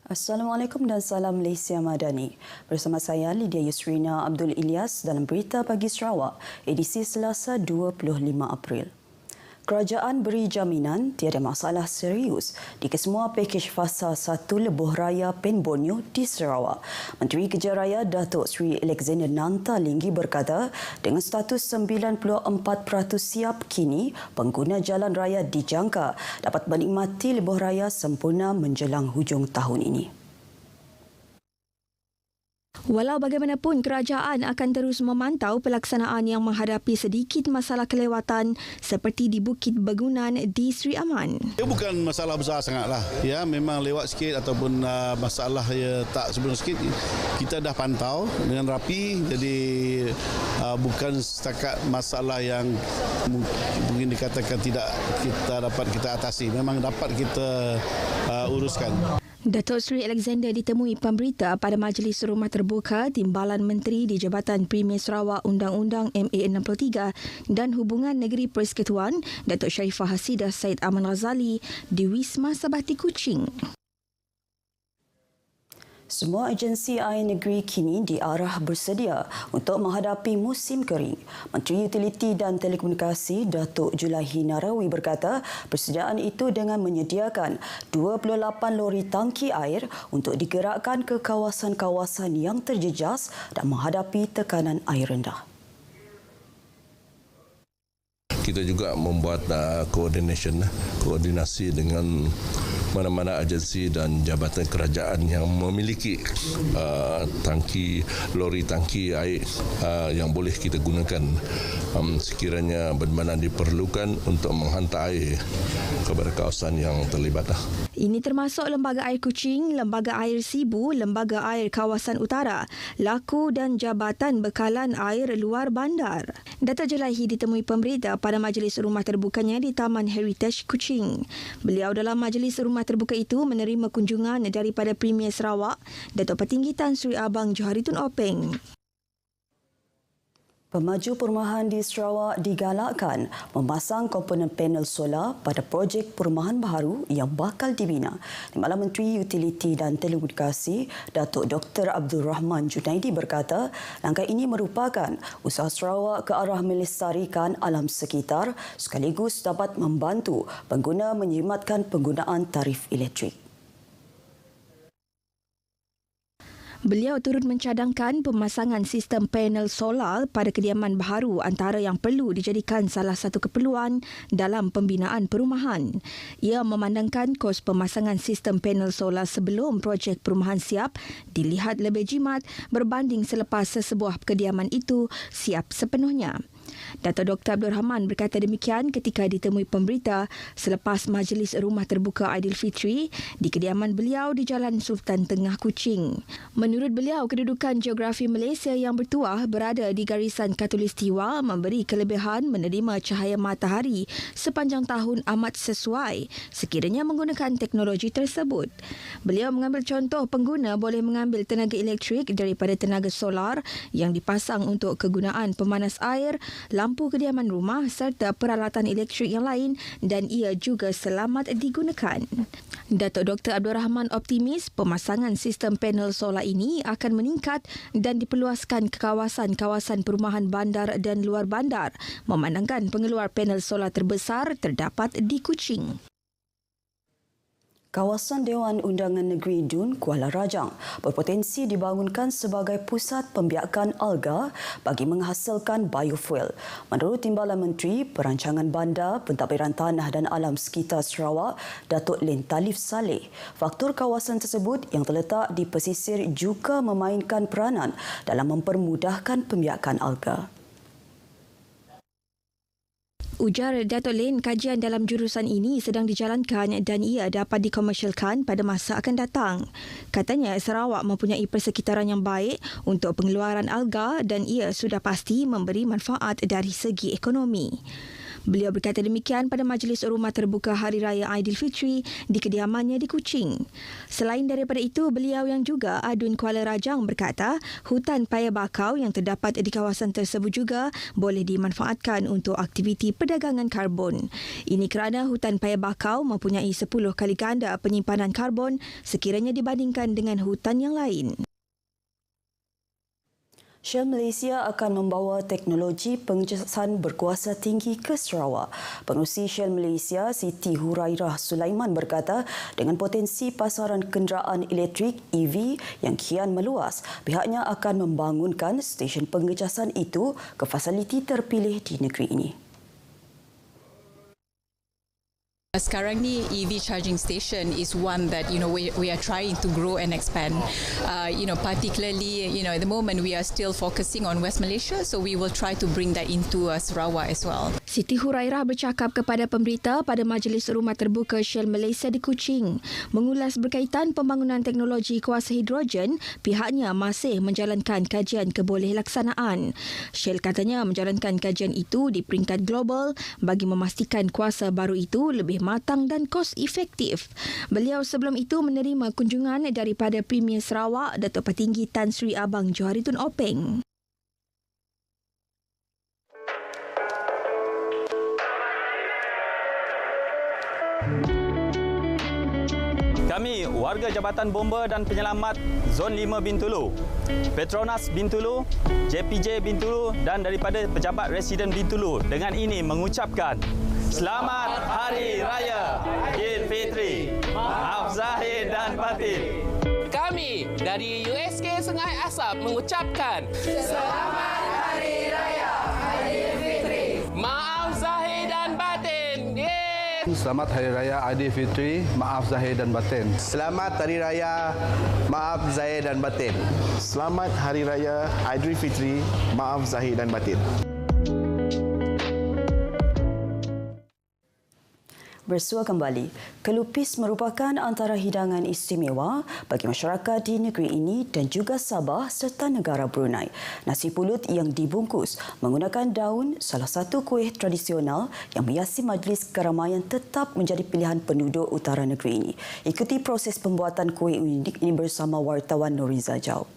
Assalamualaikum dan salam Malaysia Madani. Bersama saya Lydia Yusrina Abdul Ilyas dalam Berita Pagi Sarawak, edisi Selasa 25 April. Kerajaan beri jaminan tiada masalah serius di kesemua pakej fasa 1 lebuh raya Pen Borneo di Sarawak. Menteri Kerja Raya Datuk Seri Alexander Nantalinggi berkata, dengan status 94% siap kini, pengguna jalan raya dijangka dapat menikmati lebuh raya sempurna menjelang hujung tahun ini. Walau bagaimanapun, kerajaan akan terus memantau pelaksanaan yang menghadapi sedikit masalah kelewatan seperti di Bukit Begunan di Sri Aman. Ia bukan masalah besar sangatlah. Ya, memang lewat sikit ataupun masalah ya tak sebelum sikit kita dah pantau dengan rapi. Jadi bukan setakat masalah yang mungkin dikatakan tidak kita dapat kita atasi. Memang dapat kita uruskan. Datuk Seri Alexander ditemui pemberita pada Majlis Rumah Terbuka Timbalan Menteri di Jabatan Premier Sarawak Undang-Undang MA63 dan Hubungan Negeri Persekutuan Datuk Sharifah Hasidah Said Aman Ghazali di Wisma Sabati Kuching. Semua agensi air negeri kini diarah bersedia untuk menghadapi musim kering. Menteri Utiliti dan Telekomunikasi Datuk Julaihi Narawi berkata, persediaan itu dengan menyediakan 28 lori tangki air untuk digerakkan ke kawasan-kawasan yang terjejas dan menghadapi tekanan air rendah. Kita juga membuat koordinasi dengan mana-mana agensi dan jabatan kerajaan yang memiliki lori tangki air yang boleh kita gunakan sekiranya benar-benar diperlukan untuk menghantar air kepada kawasan yang terlibat. Ini termasuk Lembaga Air Kuching, Lembaga Air Sibu, Lembaga Air Kawasan Utara, Laku dan Jabatan Bekalan Air Luar Bandar. Datuk Julaihi ditemui pemberita pada Majlis Rumah Terbukanya di Taman Heritage Kuching. Beliau dalam Majlis Rumah Terbuka itu menerima kunjungan daripada Premier Sarawak, Datuk Petinggi Tan Sri Abang Joharitun Openg. Pemaju perumahan di Sarawak digalakkan memasang komponen panel solar pada projek perumahan baru yang bakal dibina. Timbalan Menteri Utiliti dan Telekomunikasi Datuk Dr. Abdul Rahman Junaidi berkata, langkah ini merupakan usaha Sarawak ke arah melestarikan alam sekitar sekaligus dapat membantu pengguna menjimatkan penggunaan tarif elektrik. Beliau turut mencadangkan pemasangan sistem panel solar pada kediaman baharu antara yang perlu dijadikan salah satu keperluan dalam pembinaan perumahan. Ia memandangkan kos pemasangan sistem panel solar sebelum projek perumahan siap dilihat lebih jimat berbanding selepas sesebuah kediaman itu siap sepenuhnya. Datuk Dr. Abdul Rahman berkata demikian ketika ditemui pemberita selepas Majlis Rumah Terbuka Aidilfitri di kediaman beliau di Jalan Sultan Tengah Kuching. Menurut beliau, kedudukan geografi Malaysia yang bertuah berada di garisan Khatulistiwa memberi kelebihan menerima cahaya matahari sepanjang tahun amat sesuai sekiranya menggunakan teknologi tersebut. Beliau mengambil contoh pengguna boleh mengambil tenaga elektrik daripada tenaga solar yang dipasang untuk kegunaan pemanas air, lampu kediaman rumah serta peralatan elektrik yang lain dan ia juga selamat digunakan. Datuk Dr. Abdul Rahman optimis pemasangan sistem panel solar ini akan meningkat dan diperluaskan ke kawasan-kawasan perumahan bandar dan luar bandar, memandangkan pengeluar panel solar terbesar terdapat di Kuching. Kawasan Dewan Undangan Negeri Dun, Kuala Rajang berpotensi dibangunkan sebagai pusat pembiakan alga bagi menghasilkan biofuel. Menurut Timbalan Menteri Perancangan Bandar, Pentadbiran Tanah dan Alam Sekitar Sarawak, Datuk Len Talif Saleh, faktor kawasan tersebut yang terletak di pesisir juga memainkan peranan dalam mempermudahkan pembiakan alga. Ujar Datuk Len, kajian dalam jurusan ini sedang dijalankan dan ia dapat dikomersialkan pada masa akan datang. Katanya Sarawak mempunyai persekitaran yang baik untuk pengeluaran alga dan ia sudah pasti memberi manfaat dari segi ekonomi. Beliau berkata demikian pada Majlis Rumah Terbuka Hari Raya Aidilfitri di kediamannya di Kuching. Selain daripada itu, beliau yang juga Adun Kuala Rajang berkata hutan paya bakau yang terdapat di kawasan tersebut juga boleh dimanfaatkan untuk aktiviti perdagangan karbon. Ini kerana hutan paya bakau mempunyai 10 kali ganda penyimpanan karbon sekiranya dibandingkan dengan hutan yang lain. Shell Malaysia akan membawa teknologi pengecasan berkuasa tinggi ke Sarawak. Pengerusi Shell Malaysia, Siti Hurairah Sulaiman berkata, dengan potensi pasaran kenderaan elektrik EV yang kian meluas, pihaknya akan membangunkan stesen pengecasan itu ke fasiliti terpilih di negeri ini. Sekarang ni EV charging station is one that we are trying to grow and expand. Particularly at the moment we are still focusing on West Malaysia, so we will try to bring that into Sarawak as well. Siti Hurairah bercakap kepada pemberita pada Majlis Rumah Terbuka Shell Malaysia di Kuching. Mengulas berkaitan pembangunan teknologi kuasa hidrogen, pihaknya masih menjalankan kajian kebolehlaksanaan. Shell katanya menjalankan kajian itu di peringkat global bagi memastikan kuasa baru itu lebih matang dan kos efektif. Beliau sebelum itu menerima kunjungan daripada Premier Sarawak, Datuk Petinggi Tan Sri Abang Johari Tun Openg. Kami, warga Jabatan Bomba dan Penyelamat Zon 5 Bintulu, Petronas Bintulu, JPJ Bintulu dan daripada pejabat residen Bintulu dengan ini mengucapkan Selamat Hari Raya Aidilfitri. Maaf zahir dan batin. Kami dari USK Sungai Asap mengucapkan Selamat Hari Raya Aidilfitri. Maaf zahir dan batin. Selamat Hari Raya Aidilfitri, maaf zahir dan batin. Selamat Hari Raya, maaf zahir dan batin. Selamat Hari Raya Aidilfitri, maaf zahir dan batin. Bersua kembali, kelupis merupakan antara hidangan istimewa bagi masyarakat di negeri ini dan juga Sabah serta negara Brunei. Nasi pulut yang dibungkus menggunakan daun, salah satu kuih tradisional yang menghiasi majlis keramaian tetap menjadi pilihan penduduk utara negeri ini. Ikuti proses pembuatan kuih unik ini bersama wartawan Nuriza Jau.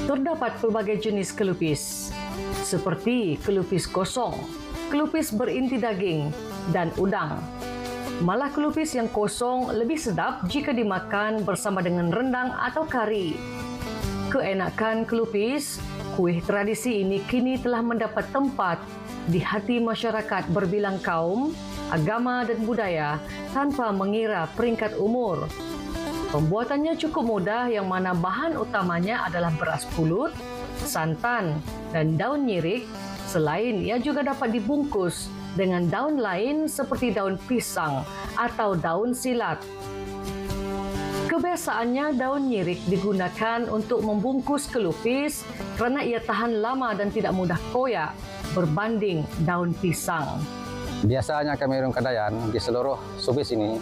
Terdapat pelbagai jenis kelupis, seperti kelupis kosong, kelupis berinti daging dan udang. Malah kelupis yang kosong lebih sedap jika dimakan bersama dengan rendang atau kari. Keenakan kelupis, kuih tradisi ini kini telah mendapat tempat di hati masyarakat berbilang kaum, agama dan budaya tanpa mengira peringkat umur. Pembuatannya cukup mudah yang mana bahan utamanya adalah beras pulut, santan dan daun nyirik. Selain ia juga dapat dibungkus dengan daun lain seperti daun pisang atau daun silat. Kebiasaannya daun nyirik digunakan untuk membungkus kelupis kerana ia tahan lama dan tidak mudah koyak berbanding daun pisang. Biasanya kami orang Kedayan di seluruh subis ini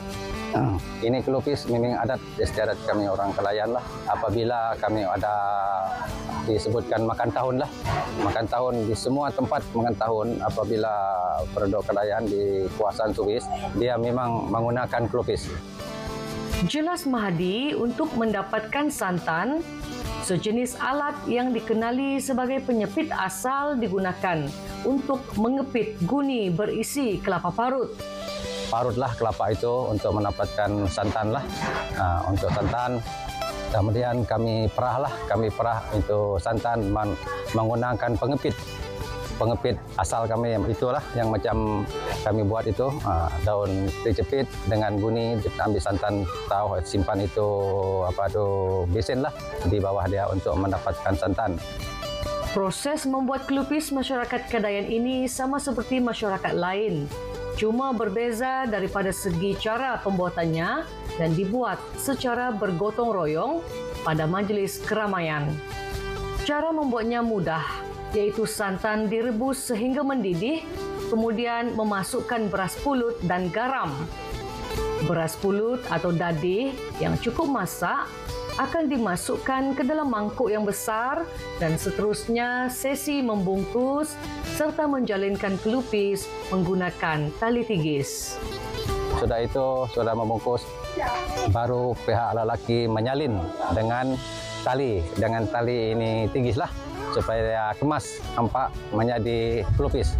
kelupis memang adat istiadat kami orang Kelayan lah. Apabila kami ada disebutkan makan tahun lah. Makan tahun di semua tempat makan tahun apabila penduduk Kelayan di kawasan Subis, dia memang menggunakan kelupis. Jelas Mahdi untuk mendapatkan santan, sejenis alat yang dikenali sebagai penyepit asal digunakan untuk mengepit guni berisi kelapa parut. Parutlah kelapa itu untuk mendapatkan santan lah. Untuk santan, kemudian kami perah itu santan menggunakan pengepit asal kami itulah yang macam kami buat itu, daun dicepit dengan guni, ambil santan, tahu simpan itu besen lah di bawah dia untuk mendapatkan santan. Proses membuat kelupis masyarakat Kedayan ini sama seperti masyarakat lain. Cuma berbeza daripada segi cara pembuatannya dan dibuat secara bergotong royong pada majlis keramaian. Cara membuatnya mudah, iaitu santan direbus sehingga mendidih, kemudian memasukkan beras pulut dan garam. Beras pulut atau dadih yang cukup masak akan dimasukkan ke dalam mangkuk yang besar dan seterusnya sesi membungkus serta menjalinkan kelupis menggunakan tali tigis. Sudah itu, sudah membungkus, baru pihak lelaki menyalin dengan tali ini tigislah supaya dia kemas nampak menjadi kelupis.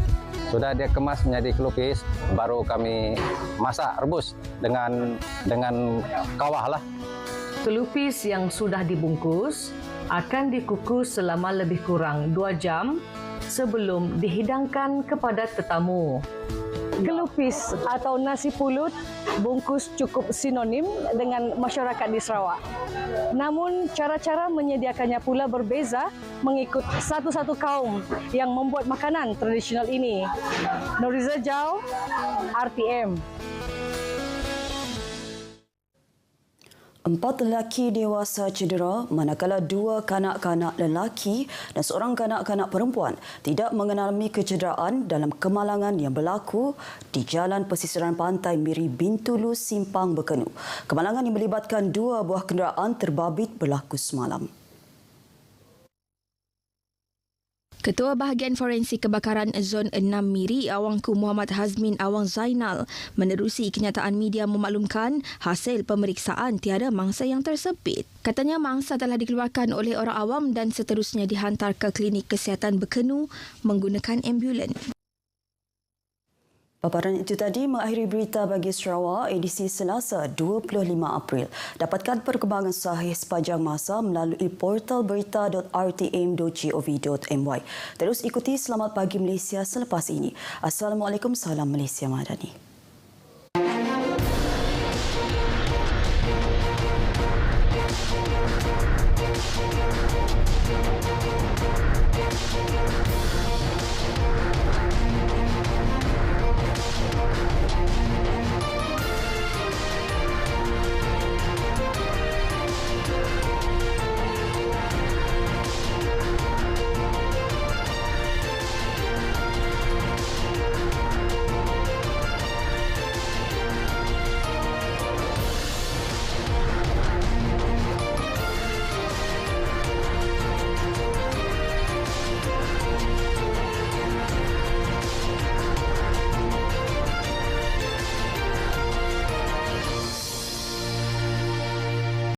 Sudah dia kemas menjadi kelupis, baru kami masak rebus dengan kawah lah. Kelupis yang sudah dibungkus akan dikukus selama lebih kurang 2 jam sebelum dihidangkan kepada tetamu. Kelupis atau nasi pulut bungkus cukup sinonim dengan masyarakat di Sarawak. Namun cara-cara menyediakannya pula berbeza mengikut satu-satu kaum yang membuat makanan tradisional ini. Nuriza Jau, RTM. 4 lelaki dewasa cedera manakala 2 kanak-kanak lelaki dan seorang kanak-kanak perempuan tidak mengalami kecederaan dalam kemalangan yang berlaku di Jalan Pesisiran Pantai Miri Bintulu, Simpang Bekenu. Kemalangan yang melibatkan 2 buah kenderaan terbabit berlaku semalam. Ketua Bahagian Forensik Kebakaran Zon 6 Miri, Awangku Muhammad Hazmin Awang Zainal, menerusi kenyataan media memaklumkan hasil pemeriksaan tiada mangsa yang tersepit. Katanya mangsa telah dikeluarkan oleh orang awam dan seterusnya dihantar ke Klinik Kesihatan Bekenu menggunakan ambulan. Paparan itu tadi mengakhiri berita bagi Sarawak edisi Selasa 25 April. Dapatkan perkembangan sahih sepanjang masa melalui portal berita.rtm.gov.my. Terus ikuti Selamat Pagi Malaysia selepas ini. Assalamualaikum, salam Malaysia Madani.